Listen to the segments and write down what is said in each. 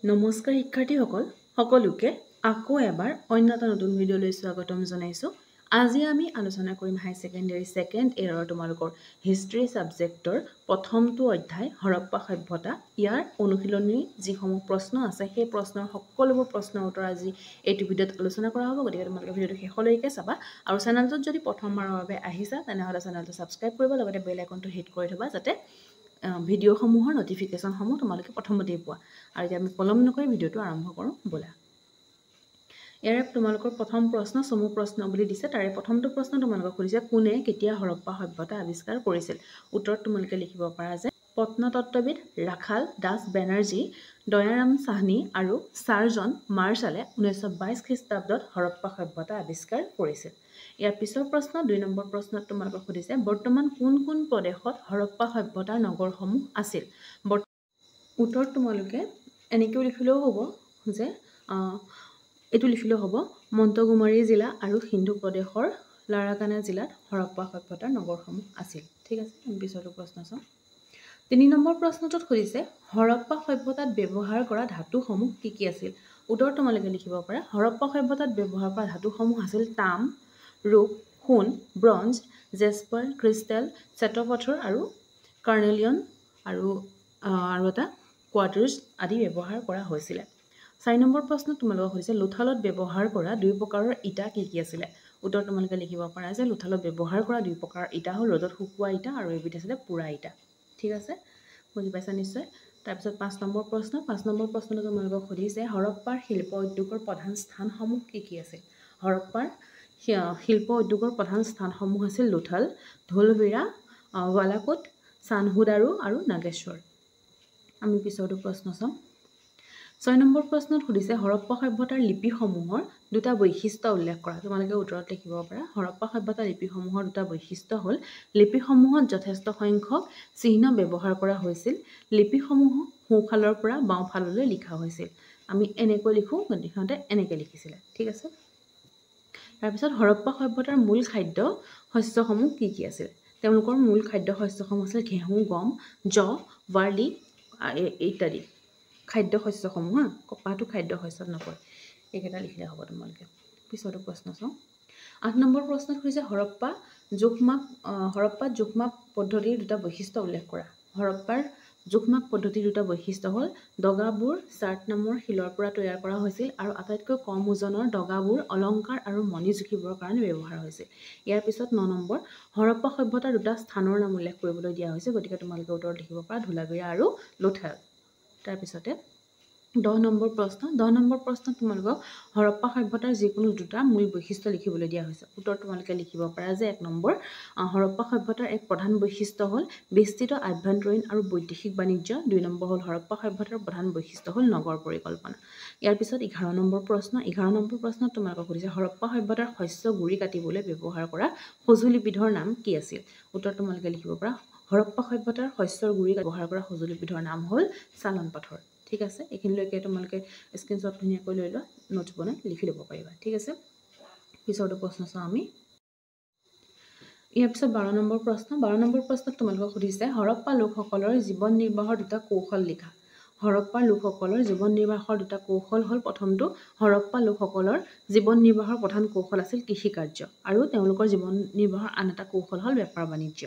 নমস্কাৰ শিক্ষাৰ্থীসকল সকলোকে আকৌ এবাৰ অন্য এটা নতুন ভিডিঅ'লৈ স্বাগতম জনাইছোঁ। আজি আমি আলোচনা কৰিম হাই ছেকেণ্ডাৰী ছেকেণ্ড ইয়াৰৰ তোমালোকৰ হিষ্ট্ৰী ছাবজেক্টৰ প্ৰথমটো অধ্যায় হৰপ্পা সভ্যতা। ইয়াৰ অনুশীলনী যিসমূহ প্ৰশ্ন আছে সেই প্ৰশ্নৰ সকলোবোৰ প্ৰশ্নৰ উত্তৰ আজি এইটো ভিডিঅ'ত আলোচনা কৰা হ'ব। গতিকে তোমালোকে ভিডিঅ'টো শেষলৈকে চাবা আৰু চেনেলটোত যদি প্ৰথমবাৰৰ বাবে আহিছা তেনেহ'লে চেনেলটো ছাবস্ক্ৰাইব কৰিব, লগতে বেল আইকনটো হিট কৰি থবা যাতে ভিডিঅ'সমূহৰ নটিফিকেশ্যনসমূহ তোমালোকে প্ৰথমতেই পোৱা। আৰু এতিয়া আমি পলম নকৰি ভিডিঅ'টো আৰম্ভ কৰোঁ ব'লা। ইয়াৰে তোমালোকৰ প্ৰথম প্ৰশ্ন চমু প্ৰশ্ন বুলি দিছে। তাৰে প্ৰথমটো প্ৰশ্ন তোমালোকক সুধিছে কোনে কেতিয়া হৰপ্পা সভ্যতা আৱিষ্কাৰ কৰিছিল। উত্তৰত তোমালোকে লিখিব পাৰা যে প্ৰত্নতত্ত্ববিদ ৰাখাল দাস বেনাৰ্জী, দয়াৰাম সাহনী আৰু চাৰজন মাৰ্শ্বালে 1922 খ্ৰীষ্টাব্দত হৰপ্পা সভ্যতা আৱিষ্কাৰ কৰিছিল। ইয়াৰ পিছৰ প্ৰশ্ন 2 নম্বৰ প্ৰশ্নত তোমালোকক সুধিছে বৰ্তমান কোন কোন প্ৰদেশত হৰপ্পা সভ্যতাৰ নগৰসমূহ আছিল। উত্তৰত তোমালোকে এনেকৈও লিখিলেও হ'ব যে এইটো লিখিলেও হ'ব মণ্টগোমাৰী জিলা আৰু সিন্ধু প্ৰদেশৰ লাৰাকানা জিলাত হৰপ্পা সভ্যতাৰ নগৰসমূহ আছিল। ঠিক আছে, পিছৰটো প্ৰশ্ন চাওঁ। 3 নম্বৰ প্ৰশ্নটোত সুধিছে হৰপ্পা সভ্যতাত ব্যৱহাৰ কৰা ধাতুসমূহ কি কি আছিল। উত্তৰত তোমালোকে লিখিব পাৰা হৰপ্পা সভ্যতাত ব্যৱহাৰ কৰা ধাতুসমূহ আছিল তাম, ৰূপ, সোণ, ব্ৰঞ্জ, জেস্পাৰ, ক্ৰিষ্টেল, শ্বেতপথৰ আৰু কাৰ্নেলিয়ন আৰু এটা কোৱাৰ্টাৰ্ছ আদি ব্যৱহাৰ কৰা হৈছিলে। 4 নম্বৰ প্ৰশ্নত তোমালোকক সুধিছে লোথালত ব্যৱহাৰ কৰা 2 প্ৰকাৰৰ ইটা কি কি আছিলে। উত্তৰত তোমালোকে লিখিব পাৰা যে লোথালত ব্যৱহাৰ কৰা 2 প্ৰকাৰৰ ইটা হ'ল ৰ'দত শুকোৱা ইটা আৰু এবিধ আছিলে পোৰা ইটা। ঠিক আছে, বুজি পাইছা নিশ্চয়। তাৰপিছত 5 নম্বৰ প্ৰশ্ন। 5 নম্বৰ প্ৰশ্নটো তোমালোকক সুধিছে হৰপ্পাৰ শিল্প উদ্যোগৰ প্ৰধান স্থানসমূহ কি কি আছিল। হৰপ্পাৰ শিল্প উদ্যোগৰ প্ৰধান স্থানসমূহ আছিল লোথাল, ধোলভিৰা, ৱালাকোট, চানহুদাৰো আৰু নাগেশ্বৰ। আমি পিছৰটো প্ৰশ্ন চাওঁ। 6 নম্বৰ প্ৰশ্নত সুধিছে হৰপ্পা সভ্যতাৰ লিপিসমূহৰ 2টা বৈশিষ্ট্য উল্লেখ কৰা। তোমালোকে উত্তৰত লিখিব পাৰা হৰপ্পা সভ্যতাৰ লিপিসমূহৰ 2টা বৈশিষ্ট্য হ'ল লিপিসমূহত যথেষ্ট সংখ্যক চিহ্ন ব্যৱহাৰ কৰা হৈছিল। লিপিসমূহ সোঁফালৰ পৰা বাওঁফাললৈ লিখা হৈছিল। আমি এনেকৈ লিখোঁ, সিহঁতে এনেকৈ লিখিছিলে। ঠিক আছে। তাৰপিছত হৰপ্পা সভ্যতাৰ মূল খাদ্য শস্যসমূহ কি কি আছিল। তেওঁলোকৰ মূল খাদ্য শস্যসমূহ আছিল ঘেঁহু, গম, জৱ, বাৰ্লি ইত্যাদি খাদ্য শস্যসমূহ। কপাহটো খাদ্য শস্যত নপৰে, এইকেইটা লিখিলে হ'ব তোমালোকে। পিছৰটো প্ৰশ্ন চাওঁ। 8 নম্বৰ প্ৰশ্নত হৈছে হৰপ্পাত জোখমাপ পদ্ধতিৰ 2টা বৈশিষ্ট্য উল্লেখ কৰা। হৰপ্পাৰ জোখমাপ পদ্ধতিৰ 2টা বৈশিষ্ট্য হ'ল দগাবোৰ চাৰ্ট নামৰ শিলৰ পৰা তৈয়াৰ কৰা হৈছিল আৰু আটাইতকৈ কম ওজনৰ দগাবোৰ অলংকাৰ আৰু মণি জুখিবৰ কাৰণে ব্যৱহাৰ হৈছিল। ইয়াৰ পিছত 9 নম্বৰ হৰপ্পা সভ্যতাৰ 2টা স্থানৰ নাম উল্লেখ কৰিবলৈ দিয়া হৈছে। গতিকে তোমালোকে উত্তৰত লিখিব পাৰা ধোলাভিৰা আৰু লোথাল। তাৰপিছতে 10 নম্বৰ প্ৰশ্ন। 10 নম্বৰ প্ৰশ্নত তোমালোকক হৰপ্পা সভ্যতাৰ যিকোনো 2টা মূল বৈশিষ্ট্য লিখিবলৈ দিয়া হৈছে। উত্তৰত তোমালোকে লিখিব পাৰা যে 1 নম্বৰ হৰপ্পা সভ্যতাৰ এক প্ৰধান বৈশিষ্ট্য হ'ল বিস্তৃত আভ্যন্তৰীণ আৰু বৈদেশিক বাণিজ্য। 2 নম্বৰ হ'ল হৰপ্পা সভ্যতাৰ প্ৰধান বৈশিষ্ট্য হ'ল নগৰ পৰিকল্পনা। ইয়াৰ পিছত 11 নম্বৰ প্ৰশ্ন। 11 নম্বৰ প্ৰশ্নত তোমালোকক সুধিছে হৰপ্পা সভ্যতাৰ শস্য গুৰি কাটিবলৈ ব্যৱহাৰ কৰা সঁজুলিবিধৰ নাম কি আছিল। উত্তৰত তোমালোকে লিখিব পাৰা হৰপ্পা সভ্যতাৰ শস্যৰ গুৰি ব্যৱহাৰ কৰা সঁজুলিবিধৰ নাম হ'ল চালন পাথৰ। ঠিক আছে, এইখিনিলৈকে তোমালোকে স্ক্ৰীনশ্বট ধুনীয়াকৈ লৈ লোৱা, নোটছ বনাই লিখি ল'ব পাৰিবা। ঠিক আছে, পিছৰটো প্ৰশ্ন চাওঁ আমি। ইয়াৰ পিছত 12 নম্বৰ প্ৰশ্ন। 12 নম্বৰ প্ৰশ্নত তোমালোকক সুধিছে হৰপ্পা লোকসকলৰ জীৱন নিৰ্বাহৰ 2টা কৌশল লিখা। হৰপ্পাৰ লোকসকলৰ জীৱন নিৰ্বাহৰ 2টা কৌশল হ'ল প্ৰথমটো হৰপ্পা লোকসকলৰ জীৱন নিৰ্বাহৰ প্ৰধান কৌশল আছিল কৃষিকাৰ্য আৰু তেওঁলোকৰ জীৱন নিৰ্বাহৰ আন এটা কৌশল হ'ল বেপাৰ বাণিজ্য।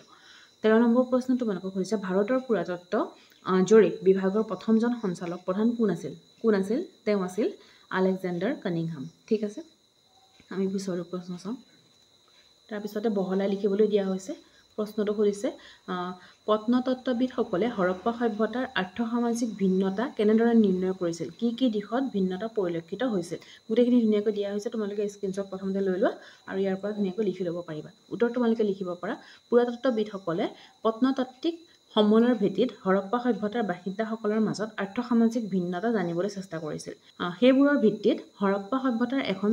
13 নম্বৰ প্ৰশ্ন তোমালোকক সুধিছে ভাৰতৰ পুৰাতত্ত্ব জৰীপ বিভাগৰ প্ৰথমজন সঞ্চালক প্ৰধান কোন আছিল। তেওঁ আছিল আলেকজেণ্ডাৰ কানিংহাম। ঠিক আছে, আমি পিছৰ প্ৰশ্ন চাওঁ। তাৰপিছতে বহলাই লিখিবলৈ দিয়া হৈছে। প্ৰশ্নটো সুধিছে প্ৰত্নতত্ত্ববিদসকলে হৰপ্পা সভ্যতাৰ আৰ্থ-সামাজিক ভিন্নতা কেনেদৰে নিৰ্ণয় কৰিছিল, কি কি দিশত ভিন্নতা পৰিলক্ষিত হৈছিল। গোটেইখিনি ধুনীয়াকৈ দিয়া হৈছে। তোমালোকে স্ক্ৰীনশ্বট প্ৰথমতে লৈ লোৱা আৰু ইয়াৰ পৰা ধুনীয়াকৈ লিখি ল'ব পাৰিবা। উত্তৰত তোমালোকে লিখিব পাৰা পুৰাতত্ত্ববিদসকলে প্ৰত্নতাত্ত্বিক সমলৰ ভিত্তিত হৰপ্পা সভ্যতাৰ বাসিন্দাসকলৰ মাজত আৰ্থ-সামাজিক ভিন্নতা জানিবলৈ চেষ্টা কৰিছিল। সেইবোৰৰ ভিত্তিত হৰপ্পা সভ্যতাৰ এখন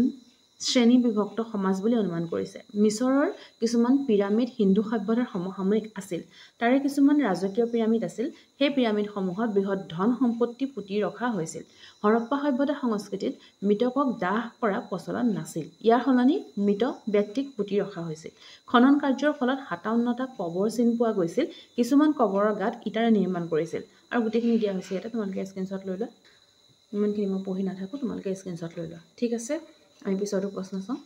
শ্ৰেণীবিভক্ত সমাজ বুলি অনুমান কৰিছে। মিছৰৰ কিছুমান পিৰামিড হিন্দু সভ্যতাৰ সমসাময়িক আছিল। তাৰে কিছুমান ৰাজকীয় পিৰামিড আছিল। সেই পিৰামিডসমূহত বৃহৎ ধন সম্পত্তি পুতি ৰখা হৈছিল। হৰপ্পা সভ্যতা সংস্কৃতিত মৃতকক দাহ কৰা প্ৰচলন নাছিল। ইয়াৰ সলনি মৃত ব্যক্তিক পুতি ৰখা হৈছিল। খনন কাৰ্যৰ ফলত 57টা কবৰ চিন পোৱা গৈছিল। কিছুমান কবৰৰ গাঁত ইটাৰে নিৰ্মাণ কৰিছিল আৰু গোটেইখিনি দিয়া হৈছে ইয়াতে। তোমালোকে স্ক্ৰীনশ্বট লৈ লোৱা। ইমানখিনি মই পঢ়ি নাথাকোঁ, তোমালোকে স্ক্ৰীনশ্বট লৈ লোৱা। ঠিক আছে, আমি পিছৰটো প্ৰশ্ন চাওঁ।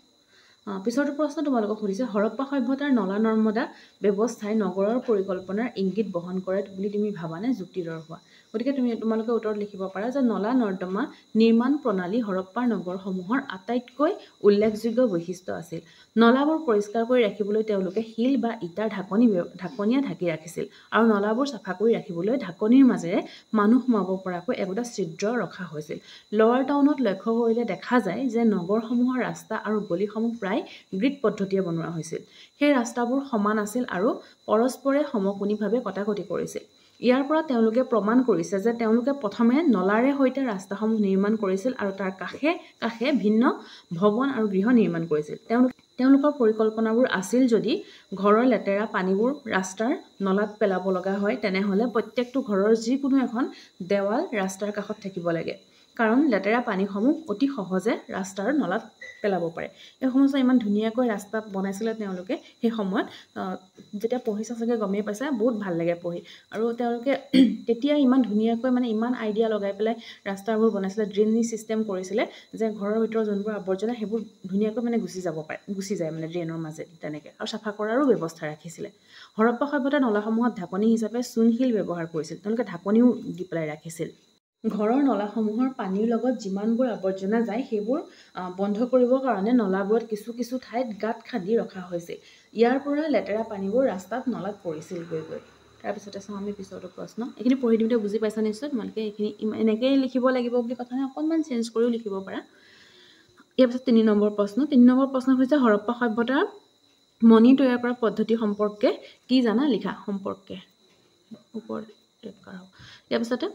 পিছৰটো প্ৰশ্ন তোমালোকক সুধিছে, হৰপ্পা সভ্যতাৰ নলা নৰ্মদা ব্যৱস্থাই নগৰৰ পৰিকল্পনাৰ ইংগিত বহন কৰে বুলি তুমি ভাবানে? যুক্তি দৰ্শোৱা। গতিকে তোমালোকে উত্তৰত লিখিব পাৰা যে নলা নৰ্দমা নিৰ্মাণ প্ৰণালী হৰপ্পাৰ নগৰসমূহৰ আটাইতকৈ উল্লেখযোগ্য বৈশিষ্ট্য আছিল। নলাবোৰ পৰিষ্কাৰ কৰি ৰাখিবলৈ তেওঁলোকে শিল বা ইটাৰ ঢাকনিয়ে ঢাকি ৰাখিছিল আৰু নলাবোৰ চাফা কৰি ৰাখিবলৈ ঢাকনিৰ মাজেৰে মানুহ সোমাব পৰাকৈ একোটা ছিদ্ৰ ৰখা হৈছিল। লৱাৰ টাউনত লক্ষ্য কৰিলে দেখা যায় যে নগৰসমূহৰ ৰাস্তা আৰু গলিসমূহ প্ৰায় গ্ৰিড পদ্ধতিৰে বনোৱা হৈছিল। সেই ৰাস্তাবোৰ সমান আছিল আৰু পৰস্পৰে সমকোণীভাৱে কটাকটি কৰিছিল। ইয়াৰ পৰা তেওঁলোকে প্ৰমাণ কৰিছে যে তেওঁলোকে প্ৰথমে নলাৰে সৈতে ৰাস্তাসমূহ নিৰ্মাণ কৰিছিল আৰু তাৰ কাষে কাষে ভিন্ন ভৱন আৰু গৃহ নিৰ্মাণ কৰিছিল। তেওঁলোকৰ পৰিকল্পনাবোৰ আছিল যদি ঘৰৰ লেতেৰা পানীবোৰ ৰাস্তাৰ নলাত পেলাব লগা হয়, তেনেহ'লে প্ৰত্যেকটো ঘৰৰ যিকোনো এখন দেৱাল ৰাস্তাৰ কাষত থাকিব লাগে, কাৰণ লেতেৰা পানীসমূহ অতি সহজে ৰাস্তাৰ নলাত পেলাব পাৰে। এই সময়ত ইমান ধুনীয়াকৈ ৰাস্তা বনাইছিলে তেওঁলোকে। সেই সময়ত যেতিয়া পঢ়িছা চাগে গমেই পাইছা, বহুত ভাল লাগে পঢ়ি। আৰু তেওঁলোকে তেতিয়া ইমান ধুনীয়াকৈ মানে ইমান আইডিয়া লগাই পেলাই ৰাস্তাবোৰ বনাইছিলে, ড্ৰেইনেজ ছিষ্টেম কৰিছিলে যে ঘৰৰ ভিতৰত যোনবোৰ আৱৰ্জনা সেইবোৰ ধুনীয়াকৈ মানে গুচি যায় মানে ড্ৰেইনৰ মাজেদি তেনেকৈ, আৰু চাফা কৰাৰো ব্যৱস্থা ৰাখিছিলে। হৰপ্পা সভ্যতাৰ নলাসমূহত ঢাকনি হিচাপে চূণশিল ব্যৱহাৰ কৰিছিল, তেওঁলোকে ঢাকনিও দি পেলাই ৰাখিছিল। ঘৰৰ নলাসমূহৰ পানীৰ লগত যিমানবোৰ আৱৰ্জনা যায় সেইবোৰ বন্ধ কৰিবৰ কাৰণে নলাবোৰত কিছু ঠাইত গাঁত খান্দি ৰখা হৈছিল। ইয়াৰ পৰা লেতেৰা পানীবোৰ ৰাস্তাত নলাত পৰিছিল গৈ। তাৰপিছতে চাওঁ আমি পিছৰটো প্ৰশ্ন। এইখিনি পঢ়ি দিওঁতে বুজি পাইছা নিশ্চয়। তোমালোকে এইখিনি এনেকৈয়ে লিখিব লাগিব বুলি কথা নাই, অকণমান চেঞ্জ কৰিও লিখিব পাৰা। ইয়াৰ পিছত 3 নম্বৰ প্ৰশ্ন। 3 নম্বৰ প্ৰশ্ন হৈছে হৰপ্পা সভ্যতাৰ মণি তৈয়াৰ কৰা পদ্ধতি সম্পৰ্কে কি জানা? লিখা সম্পৰ্কে ওপৰত কৰা হ'ব। ইয়াৰ পিছতে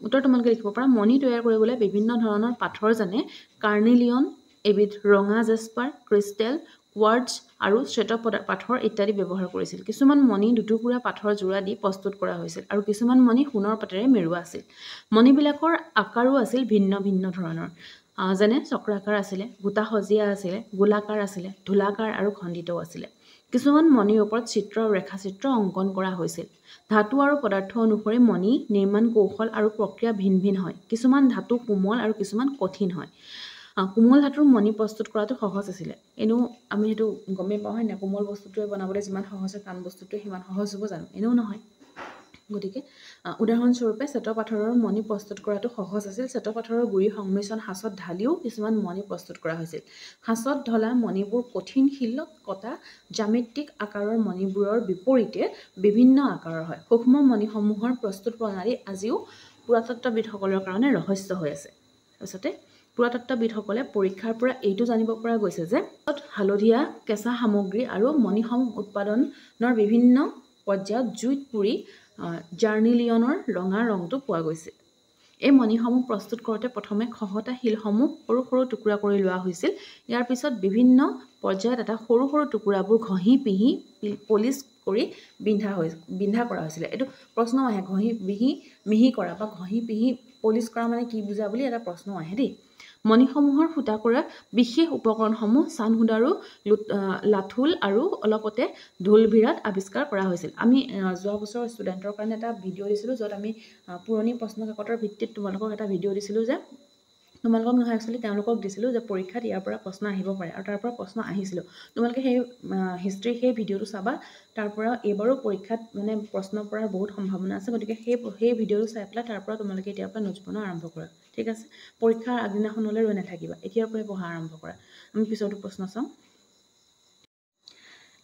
উত্তৰ তোমালোকে লিখিব পাৰা, মণি তৈয়াৰ কৰিবলৈ বিভিন্ন ধৰণৰ পাথৰ যেনে কাৰ্নিলিয়ন, এবিধ ৰঙা জেস্পাৰ, ক্ৰিষ্টেল, কোৱাৰ্টজ আৰু শ্বেত পাথৰ ইত্যাদি ব্যৱহাৰ কৰিছিল। কিছুমান মণি দুটুকুৰা পাথৰ যোৰা দি প্ৰস্তুত কৰা হৈছিল আৰু কিছুমান মণি সোণৰ পাতেৰে মেৰুৱা আছিল। মণিবিলাকৰ আকাৰো আছিল ভিন্ন ভিন্ন ধৰণৰ, যেনে চক্ৰাকাৰ আছিলে, গোটা সজীয়া আছিলে, গোলাকাৰ আছিলে, ধূলাকাৰ আৰু খণ্ডিতও আছিলে। কিছুমান মণিৰ ওপৰত চিত্ৰ আৰু ৰেখাচিত্ৰ অংকন কৰা হৈছিল। ধাতু আৰু পদাৰ্থ অনুসৰি মণি নিৰ্মাণ কৌশল আৰু প্ৰক্ৰিয়া ভিন ভিন হয়। কিছুমান ধাতু কোমল আৰু কিছুমান কঠিন হয়। কোমল ধাতুৰ মণি প্ৰস্তুত কৰাটো সহজ আছিলে। এনেও আমি সেইটো গমেই পাওঁ হয় নাই, কোমল বস্তুটোৱে বনাবলৈ যিমান সহজ হয় টান বস্তুটোৱে সিমান সহজ হ'ব জানো? এনেও নহয়। গতিকে উদাহৰণস্বৰূপে শ্বেতপাথৰৰ মণি প্ৰস্তুত কৰাটো সহজ আছিল। শ্বেতপাথৰৰ গুৰি সংমিশ্ৰণ সাঁচত ঢালিও কিছুমান মণি প্ৰস্তুত কৰা হৈছিল। সাঁচত ঢলা মণিবোৰ কঠিন শিলত কটা জ্যামিতিক আকাৰৰ মণিবোৰৰ বিপৰীতে বিভিন্ন আকাৰৰ হয়। সূক্ষ্ম মণিসমূহৰ প্ৰস্তুত প্ৰণালী আজিও পুৰাতত্ত্ববিদসকলৰ কাৰণে ৰহস্য হৈ আছে। তাৰপিছতে পুৰাতত্ত্ববিদসকলে পৰীক্ষাৰ পৰা এইটো জানিব পৰা গৈছে যে হালধীয়া কেঁচা সামগ্ৰী আৰু মণিসমূহ উৎপাদনৰ বিভিন্ন পৰ্যায়ত জুইত পুৰি জাৰ্নিলিয়নৰ ৰঙা ৰংটো পোৱা গৈছে। এই মণিসমূহ প্ৰস্তুত কৰোঁতে প্ৰথমে খহটা শিলসমূহ সৰু সৰু টুকুৰা কৰি লোৱা হৈছিল। ইয়াৰ পিছত বিভিন্ন পৰ্যায়ত এটা সৰু সৰু টুকুৰাবোৰ ঘঁহি পিহি পলিচ কৰি বিন্ধা কৰা হৈছিলে। এইটো প্ৰশ্ন আহে, ঘঁহি পিহি মিহি কৰা বা ঘঁহি পিহি পলিচ কৰা মানে কি বুজা বুলি এটা প্ৰশ্ন আহে দেই। মণিসমূহৰ ফুটা কৰা বিশেষ উপকৰণসমূহ চানহুদাৰো লাথুল আৰু অলপতে ঢোলভিৰাত আৱিষ্কাৰ কৰা হৈছিল। আমি যোৱা বছৰ ষ্টুডেণ্টৰ কাৰণে এটা ভিডিঅ' দিছিলোঁ, য'ত আমি পুৰণি প্ৰশ্ন কাকতৰ ভিত্তিত তোমালোকক এটা ভিডিঅ' দিছিলোঁ যে তোমালোকক নহয়, একচুৱেলি তেওঁলোকক দিছিলোঁ যে পৰীক্ষাত ইয়াৰ পৰা প্ৰশ্ন আহিব পাৰে, আৰু তাৰ পৰা প্ৰশ্ন আহিছিলোঁ। তোমালোকে সেই হিষ্ট্ৰী সেই ভিডিঅ'টো চাবা, তাৰ পৰা এইবাৰো পৰীক্ষাত মানে প্ৰশ্ন পৰাৰ বহুত সম্ভাৱনা আছে। গতিকে সেই ভিডিঅ'টো চাই পেলাই তাৰ পৰা তোমালোকে এতিয়াৰ পৰা নোটছ বনোৱা আৰম্ভ কৰা। ঠিক আছে, পৰীক্ষাৰ আগদিনাখনলৈ ৰৈ নাথাকিবা, এতিয়াৰ পৰাই পঢ়া আৰম্ভ কৰা। আমি পিছৰটো প্ৰশ্ন চাওঁ।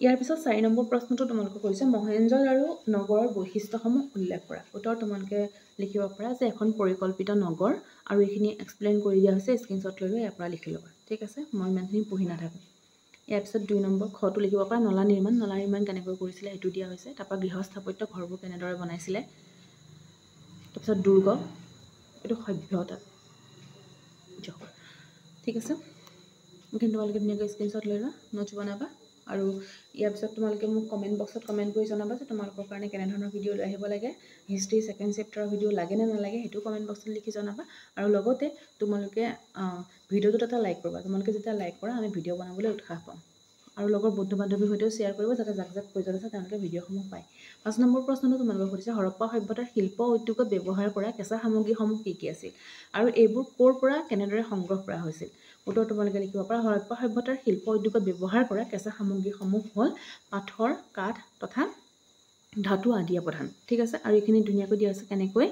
ইয়াৰ পিছত 4 নম্বৰ প্ৰশ্নটো তোমালোকে কৰিছে, মহেঞ্জোদাৰো নগৰৰ বৈশিষ্ট্যসমূহ উল্লেখ কৰা। উত্তৰ তোমালোকে লিখিব পাৰা যে এখন পৰিকল্পিত নগৰ, আৰু এইখিনি এক্সপ্লেইন কৰি দিয়া হৈছে, স্ক্ৰীনশ্বট লৈ ইয়াৰ পৰা লিখি ল'বা। ঠিক আছে, মই ইমানখিনি পঢ়ি নাথাকোঁ। ইয়াৰ পিছত 2 নম্বৰ খটো লিখিব পাৰা, নলা নিৰ্মাণ কেনেকৈ কৰিছিলে সেইটো দিয়া হৈছে। তাৰপৰা গৃহস্থাপত্য ঘৰবোৰ কেনেদৰে বনাইছিলে। তাৰপিছত দুৰ্গ, এইটো সভ্যতা। ঠিক আছে, এইখিনি তোমালোকে ধুনীয়াকৈ স্ক্ৰীনশ্বট লৈ লোৱা, নোটছ বনাবা। আৰু ইয়াৰ পিছত তোমালোকে মোক কমেণ্ট বক্সত কমেণ্ট কৰি জনাবা যে তোমালোকৰ কাৰণে কেনেধৰণৰ ভিডিঅ' লৈ আহিব লাগে, হিষ্ট্ৰী 2nd চেপ্টাৰৰ ভিডিঅ' লাগে নে নালাগে সেইটো কমেণ্ট বক্সত লিখি জনাবা। আৰু লগতে তোমালোকে ভিডিঅ'টোত এটা লাইক কৰিবা। তোমালোকে যেতিয়া লাইক কৰা আমি ভিডিঅ' বনাবলৈ উৎসাহ পাওঁ। আৰু লগৰ বন্ধু বান্ধৱীৰ সৈতেও শ্বেয়াৰ কৰিব যাতে যাক যাক প্ৰয়োজন আছে তেওঁলোকে ভিডিঅ'সমূহ পায় 5 নম্বৰ প্ৰশ্নটো তোমালোকক সুধিছে হৰপ্পা সভ্যতাৰ শিল্প উদ্যোগত ব্যৱহাৰ কৰা কেঁচা সামগ্ৰীসমূহ কি আছিল আৰু এইবোৰ ক'ৰ পৰা কেনেদৰে সংগ্ৰহ কৰা হৈছিল উত্তৰ তোমালোকে লিখিব পাৰা হৰপ্পা সভ্যতাৰ শিল্প উদ্যোগত ব্যৱহাৰ কৰা কেঁচা সামগ্ৰীসমূহ হ'ল পাথৰ কাঠ তথা ধাতু আদিয়ে প্ৰধান ঠিক আছে আৰু এইখিনি ধুনীয়াকৈ দিয়া আছে কেনেকৈ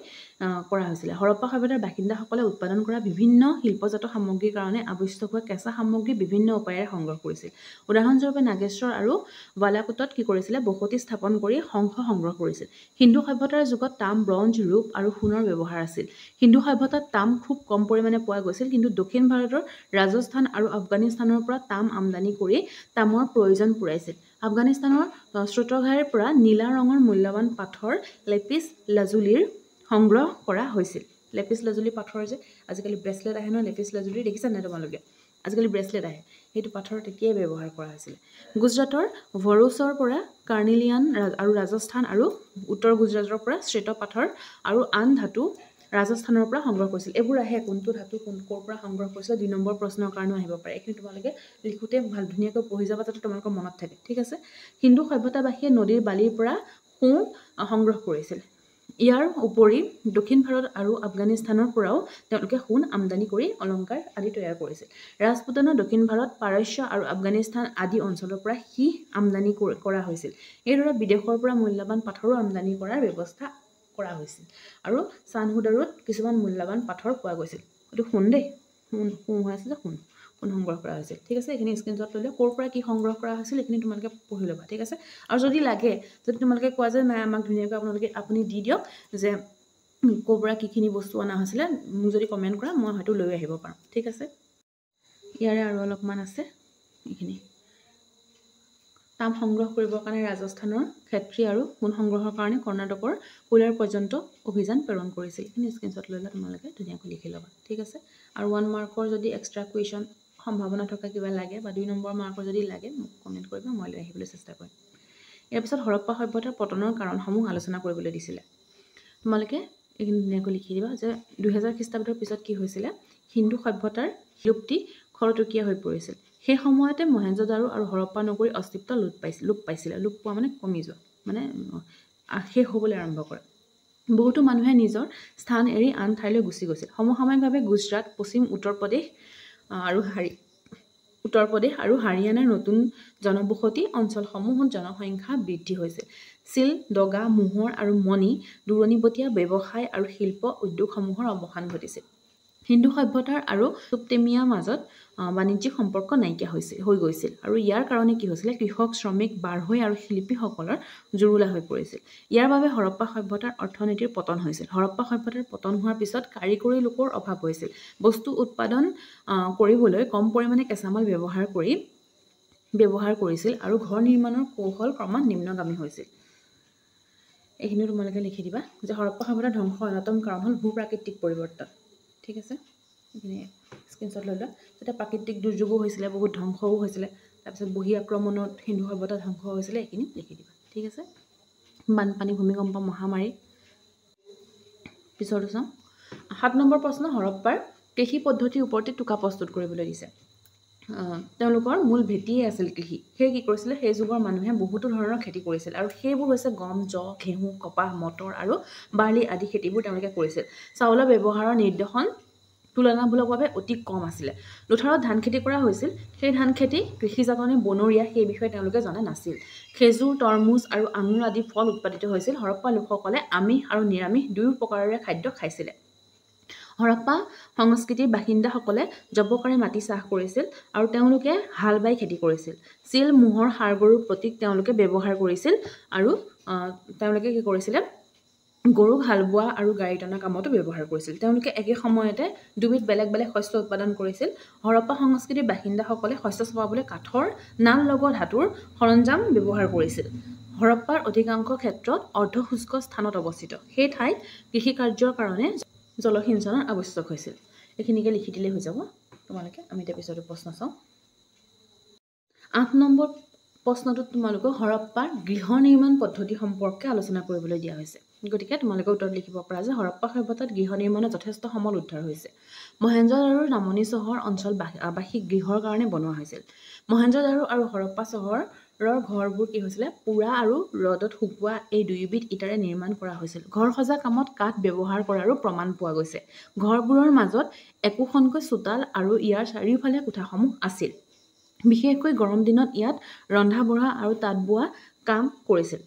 কৰা হৈছিল হৰপ্পা সভ্যতাৰ বাসিন্দাসকলে উৎপাদন কৰা বিভিন্ন শিল্পজাত সামগ্ৰীৰ কাৰণে আৱশ্যক হোৱা কেঁচা সামগ্ৰী বিভিন্ন উপায়েৰে সংগ্ৰহ কৰিছিল উদাহৰণস্বৰূপে নাগেশ্বৰ আৰু বালাকোটত কি কৰিছিলে বসতি স্থাপন কৰি শংখ সংগ্ৰহ কৰিছিল হিন্দু সভ্যতাৰ যুগত তাম ব্ৰঞ্জ ৰূপ আৰু সোণৰ ব্যৱহাৰ আছিল হিন্দু সভ্যতাত তাম খুব কম পৰিমাণে পোৱা গৈছিল কিন্তু দক্ষিণ ভাৰতৰ ৰাজস্থান আৰু আফগানিস্তানৰ পৰা তাম আমদানি কৰি তামৰ প্ৰয়োজন পূৰাইছিল আফগানিস্তানৰ স্ৰোতঘাইৰ পৰা নীলা ৰঙৰ মূল্যৱান পাথৰ লেপিছ লাজুলিৰ সংগ্ৰহ কৰা হৈছিল লেপিছ লাজুলি পাথৰ যে আজিকালি ব্ৰেচলেট আহে ন লেপিছ লাজুলি দেখিছা নাই তোমালোকে আজিকালি ব্ৰেচলেট আহে সেইটো পাথৰ তেতিয়াই ব্যৱহাৰ কৰা হৈছিল গুজৰাটৰ ভৰোচৰ পৰা কাৰ্নিলিয়ান আৰু ৰাজস্থান আৰু উত্তৰ গুজৰাটৰ পৰা শ্বেত পাথৰ আৰু আন ধাতু ৰাজস্থানৰ পৰা সংগ্ৰহ কৰিছিল এইবোৰ আহে কোনটো ধাতু ক'ৰ পৰা সংগ্ৰহ কৰিছিল 2 নম্বৰ প্ৰশ্নৰ কাৰণেও আহিব পাৰে এইখিনি তোমালোকে লিখোতে ভাল ধুনীয়াকৈ পঢ়ি যাবা যাতে তোমালোকৰ মনত থাকে ঠিক আছে হিন্দু সভ্যতাবাসীয়ে নদীৰ বালিৰ পৰা সোণ সংগ্ৰহ কৰিছিল ইয়াৰ উপৰি দক্ষিণ ভাৰত আৰু আফগানিস্তানৰ পৰাও তেওঁলোকে সোণ আমদানি কৰি অলংকাৰ আদি তৈয়াৰ কৰিছিল ৰাজপুতানা দক্ষিণ ভাৰত পাৰস্য আৰু আফগানিস্তান আদি অঞ্চলৰ পৰা সি আমদানি কৰা হৈছিল এইদৰে বিদেশৰ পৰা মূল্যৱান পাথৰো আমদানি কৰাৰ ব্যৱস্থা কৰা হৈছিল আৰু চানহুদাৰত কিছুমান মূল্যৱান পাথৰ পোৱা গৈছিল এইটো সোণ দেই সোণ হৈ আছে যে সোণ সংগ্ৰহ কৰা হৈছিল ঠিক আছে এইখিনি স্ক্ৰীনশ্বট লৈ লৈ ক'ৰ পৰা কি সংগ্ৰহ কৰা হৈছিল এইখিনি তোমালোকে পঢ়ি ল'বা ঠিক আছে আৰু যদি লাগে যদি তোমালোকে কোৱা যে নাই আমাক ধুনীয়াকৈ আপুনি দি দিয়ক যে ক'ৰ পৰা কিখিনি বস্তু অনা হৈছিলে মোক যদি কমেণ্ট কৰা মই হয়তো লৈ আহিব পাৰোঁ ঠিক আছে ইয়াৰে আৰু অলপমান আছে এইখিনি তাম সংগ্ৰহ কৰিবৰ কাৰণে ৰাজস্থানৰ ক্ষেত্ৰী আৰু সোণ সংগ্ৰহৰ কাৰণে কৰ্ণাটকৰ কোলাৰ পৰ্যন্ত অভিযান প্ৰেৰণ কৰিছিল এইখিনি স্ক্ৰীনশ্বট লৈ লৈ তোমালোকে ধুনীয়াকৈ লিখি ল'বা ঠিক আছে আৰু 1 মাৰ্কৰ যদি এক্সট্ৰা কুৱেশ্যন সম্ভাৱনা থকা কিবা লাগে বা 2 নম্বৰ মাৰ্কৰ যদি লাগে মোক কমেণ্ট কৰিবা মই লৈ আহিবলৈ চেষ্টা কৰিম ইয়াৰ পিছত হৰপ্পা সভ্যতাৰ পতনৰ কাৰণসমূহ আলোচনা কৰিবলৈ দিছিলে তোমালোকে এইখিনি ধুনীয়াকৈ লিখি দিবা যে 2000 খ্ৰীষ্টাব্দৰ পিছত কি হৈছিলে হিন্দু সভ্যতাৰ বিলুপ্তি খৰতকীয়া হৈ পৰিছিল সেই সময়তে মহেঞ্জোদাৰো আৰু হৰপ্পা নগৰীৰ অস্তিত্ব লোপ পাইছিলে লোপ পোৱা মানে কমি যোৱা মানে শেষ হ'বলৈ আৰম্ভ কৰে বহুতো মানুহে নিজৰ স্থান এৰি আন ঠাইলৈ গুচি গৈছিল সমসাময়িকভাৱে গুজৰাট পশ্চিম উত্তৰ প্ৰদেশ আৰু হাৰিয়ানাৰ নতুন জনবসতি অঞ্চলসমূহত জনসংখ্যা বৃদ্ধি হৈছিল চিল দগা মোহৰ আৰু মণি দূৰণিবতীয়া ব্যৱসায় আৰু শিল্প উদ্যোগসমূহৰ অৱসান ঘটিছিল হিন্দু সভ্যতাৰ আৰু মেচপটেমিয়াৰ মাজত বাণিজ্যিক সম্পৰ্ক নাইকিয়া হৈ গৈছিল আৰু ইয়াৰ কাৰণে কি হৈছিলে কৃষক শ্ৰমিক বাঢ়ৈ আৰু শিল্পীসকলৰ জুৰুলা হৈ পৰিছিল ইয়াৰ বাবে হৰপ্পা সভ্যতাৰ অৰ্থনীতিৰ পতন হৈছিল হৰপ্পা সভ্যতাৰ পতন হোৱাৰ পিছত কাৰিকৰী লোকৰ অভাৱ হৈছিল বস্তু উৎপাদন কৰিবলৈ কম পৰিমাণে কেঁচামাল ব্যৱহাৰ কৰিছিল আৰু ঘৰ নিৰ্মাণৰ কৌশল ক্ৰমাৎ নিম্নগামী হৈছিল এইখিনি তোমালোকে লিখি দিবা যে হৰপ্পা সভ্যতাৰ ধ্বংসৰ অন্যতম কাৰণ হ'ল ভূ-প্ৰাকৃতিক পৰিৱৰ্তন ঠিক আছে এইখিনি স্ক্ৰীনশ্বট লৈ লোৱা যেতিয়া প্ৰাকৃতিক দুৰ্যোগো হৈছিলে বহুত ধ্বংসও হৈছিলে তাৰপিছত বহি আক্ৰমণত হিন্দু সভ্যতা ধ্বংস হৈছিলে এইখিনি লিখি দিবা ঠিক আছে বানপানী ভূমিকম্প মহামাৰী পিছৰটো চাওঁ 7 নম্বৰ প্ৰশ্ন হৰপ্পাৰ কৃষি পদ্ধতিৰ ওপৰতে টোকা প্ৰস্তুত কৰিবলৈ দিছে তেওঁলোকৰ মূল ভেটিয়ে আছিল কৃষি সেই কি কৰিছিলে সেই যুগৰ মানুহে বহুতো ধৰণৰ খেতি কৰিছিল আৰু সেইবোৰ হৈছে গম জহ ঘেঁহু কপাহ মটৰ আৰু বাৰ্লি আদি খেতিবোৰ তেওঁলোকে কৰিছিল চাউলৰ ব্যৱহাৰৰ নিৰ্দেশন তুলনামূলকভাৱে অতি কম আছিলে লুথাৰত ধান খেতি কৰা হৈছিল সেই ধান খেতি কৃষিজাতনে বনৰীয়া সেই বিষয়ে তেওঁলোকে জনা নাছিল খেজুৰ তৰমুজ আৰু আঙুৰ আদি ফল উৎপাদিত হৈছিল হৰপ্পা লোকসকলে আমিষ আৰু নিৰামিষ দুয়ো প্ৰকাৰৰে খাদ্য খাইছিলে হৰপ্পা সংস্কৃতিৰ বাসিন্দাসকলে জবকাৰে মাটি চাহ কৰিছিল আৰু তেওঁলোকে হাল বাই খেতি কৰিছিল চিল মোহৰ সাৰ গৰুৰ প্ৰতীক তেওঁলোকে ব্যৱহাৰ কৰিছিল আৰু তেওঁলোকে কি কৰিছিলে গৰুক হাল বোৱা আৰু গাড়ী টনা কামতো ব্যৱহাৰ কৰিছিল তেওঁলোকে একে সময়তে দুবিধ বেলেগ বেলেগ শস্য উৎপাদন কৰিছিল হৰপ্পা সংস্কৃতিৰ বাসিন্দাসকলে শস্য চপাবলৈ কাঠৰ নাল লগোৱা ধাতুৰ সৰঞ্জাম ব্যৱহাৰ কৰিছিল হৰপ্পাৰ অধিকাংশ ক্ষেত্ৰত অৰ্ধশুষ্ক স্থানত অৱস্থিত সেই ঠাইত কৃষি কাৰ্যৰ কাৰণে জলসিঞ্চনৰ আৱশ্যক হৈছিল এইখিনিকে লিখি দিলে হৈ যাব তোমালোকে আমি এতিয়া পিছৰটো প্ৰশ্ন চাওঁ 8 নম্বৰ প্ৰশ্নটোত তোমালোকক হৰপ্পাৰ গৃহ নিৰ্মাণ পদ্ধতি সম্পৰ্কে আলোচনা কৰিবলৈ দিয়া হৈছে গতিকে তোমালোকে উত্তৰত লিখিব পাৰা যে হৰপ্পা সভ্যতাত গৃহ নিৰ্মাণত যথেষ্ট সমল উদ্ধাৰ হৈছে মহেঞ্জোদাৰোৰ নামনি চহৰ অঞ্চল আৱাসিক গৃহৰ কাৰণে বনোৱা হৈছিল মহেঞ্জোদাৰো আৰু হৰপ্পা চহৰৰ ঘৰবোৰ কি হৈছিলে পোৰা আৰু ৰ'দত শুকোৱা এই দুয়োবিধ ইটাৰে নিৰ্মাণ কৰা হৈছিল ঘৰ সজা কামত কাঠ ব্যৱহাৰ কৰাৰো প্ৰমাণ পোৱা গৈছে ঘৰবোৰৰ মাজত একোখনকৈ চোতাল আৰু ইয়াৰ চাৰিওফালে কোঠাসমূহ আছিল বিশেষকৈ গৰম দিনত ইয়াত ৰন্ধা বঢ়া আৰু তাঁত বোৱা কাম কৰিছিল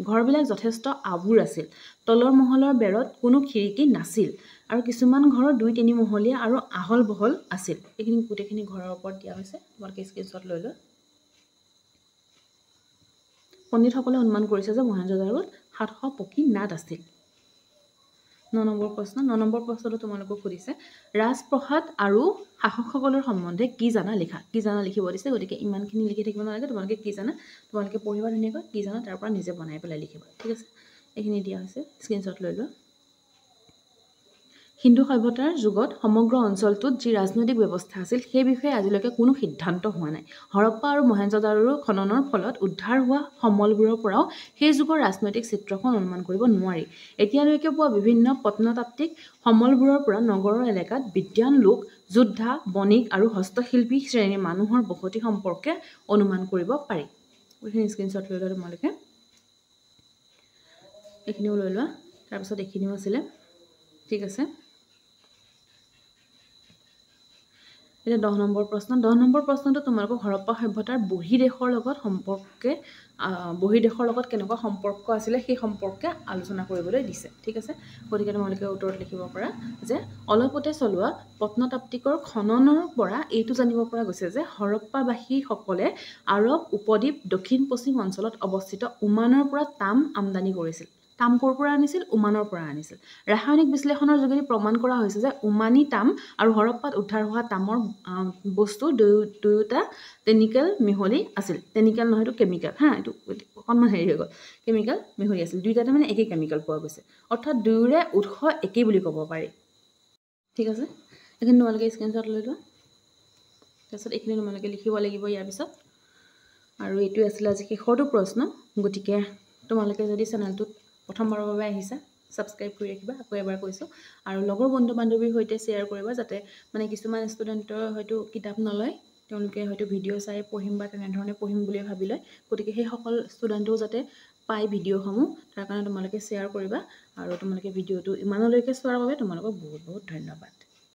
ঘৰবিলাক যথেষ্ট আবুৰ আছিল তলৰ মহলৰ বেৰত কোনো খিৰিকী নাছিল আৰু কিছুমান ঘৰৰ 2-3 মহলীয়া আৰু আহল বহল আছিল এইখিনি গোটেইখিনি ঘৰৰ ওপৰত দিয়া হৈছে তোমালোকে স্ক্ৰীনশ্বট লৈ লোৱা পণ্ডিতসকলে অনুমান কৰিছে যে মহেঞ্জোদাৰোত 700 পকী নাট আছিল 9 নম্বৰ প্ৰশ্নটো তোমালোকক সুধিছে ৰাজপ্ৰসাদ আৰু শাসকসকলৰ সম্বন্ধে কি জানা লিখিব দিছে গতিকে ইমানখিনি লিখি থাকিব নালাগে তোমালোকে কি জানা তোমালোকে পঢ়িবা ধুনীয়াকৈ কি জানা তাৰ পৰা নিজে বনাই পেলাই লিখিবা ঠিক আছে এইখিনি দিয়া হৈছে স্ক্ৰীনশ্বট লৈ লোৱা হিন্দু সভ্যতাৰ যুগত সমগ্ৰ অঞ্চলটোত যি ৰাজনৈতিক ব্যৱস্থা আছিল সেই বিষয়ে আজিলৈকে কোনো সিদ্ধান্ত হোৱা নাই হৰপ্পা আৰু মহেঞ্জোদাৰোৰ খননৰ ফলত উদ্ধাৰ হোৱা সমলবোৰৰ পৰাও সেই যুগৰ ৰাজনৈতিক চিত্ৰখন অনুমান কৰিব নোৱাৰি এতিয়ালৈকে পোৱা বিভিন্ন প্ৰত্নতাত্ত্বিক সমলবোৰৰ পৰা নগৰৰ এলেকাত বিদ্যান লোক যোদ্ধা বণিক আৰু হস্তশিল্পী শ্ৰেণীৰ মানুহৰ বসতি সম্পৰ্কে অনুমান কৰিব পাৰি এইখিনি স্ক্ৰীনশ্বট লৈ লোৱা তোমালোকে এইখিনিও লৈ লোৱা তাৰপিছত এইখিনিও আছিলে ঠিক আছে এটা 10 নম্বৰ প্ৰশ্নটো তোমালোকক হৰপ্পা সভ্যতাৰ বহিৰ্দেশৰ লগত কেনেকুৱা সম্পৰ্ক আছিলে সেই সম্পৰ্কে আলোচনা কৰিবলৈ দিছে ঠিক আছে গতিকে তোমালোকে উত্তৰত লিখিব পাৰা যে অলপতে চলোৱা প্ৰত্নতাত্ত্বিকৰ খননৰ পৰা এইটো জানিব পৰা গৈছে যে হৰপ্পাবাসীসকলে আৰব উপদ্বীপ দক্ষিণ পশ্চিম অঞ্চলত অৱস্থিত ওমানৰ পৰা তাম আমদানি কৰিছিল তাম ক'ৰ পৰা আনিছিল ওমানৰ পৰা আনিছিল ৰাসায়নিক বিশ্লেষণৰ যোগেদি প্ৰমাণ কৰা হৈছে যে ওমানী তাম আৰু হৰপ্পাত উদ্ধাৰ হোৱা তামৰ বস্তু দুয়োটা টেকনিক্যাল মিহলি আছিল টেকনিক্যাল নহয় এইটো কেমিক্যাল এইটো অকণমান হেৰি হৈ গ'ল কেমিক্যাল মিহলি আছিল দুয়োটাতে মানে একেই কেমিক্যাল পোৱা গৈছে অৰ্থাৎ দুয়োৰে উৎস একেই বুলি ক'ব পাৰি ঠিক আছে এইখিনি তোমালোকে স্ক্ৰীনশ্বট লৈ লোৱা তাৰপিছত এইখিনি তোমালোকে লিখিব লাগিব ইয়াৰ পিছত আৰু এইটোৱে আছিলে আজি শেষৰটো প্ৰশ্ন গতিকে তোমালোকে যদি চেনেলটোত প্ৰথমবাৰৰ বাবে আহিছা সাবস্ক্ৰাইব কৰি ৰাখিবা আকৌ এবাৰ কৈছোঁ আৰু লগৰ বন্ধু বান্ধৱীৰ সৈতে শ্বেয়াৰ কৰিবা যাতে মানে কিছুমান ষ্টুডেণ্টৰ হয়তো কিতাপ নলয় তেওঁলোকে হয়তো ভিডিঅ' চাই পঢ়িম বা তেনেধৰণে পঢ়িম বুলি ভাবি লয় গতিকে সেই সকল ষ্টুডেণ্টেও যাতে পায় ভিডিঅ'সমূহ তাৰ কাৰণে তোমালোকে শ্বেয়াৰ কৰিবা আৰু তোমালোকে ভিডিঅ'টো ইমানলৈকে চোৱাৰ বাবে তোমালোকক বহুত বহুত ধন্যবাদ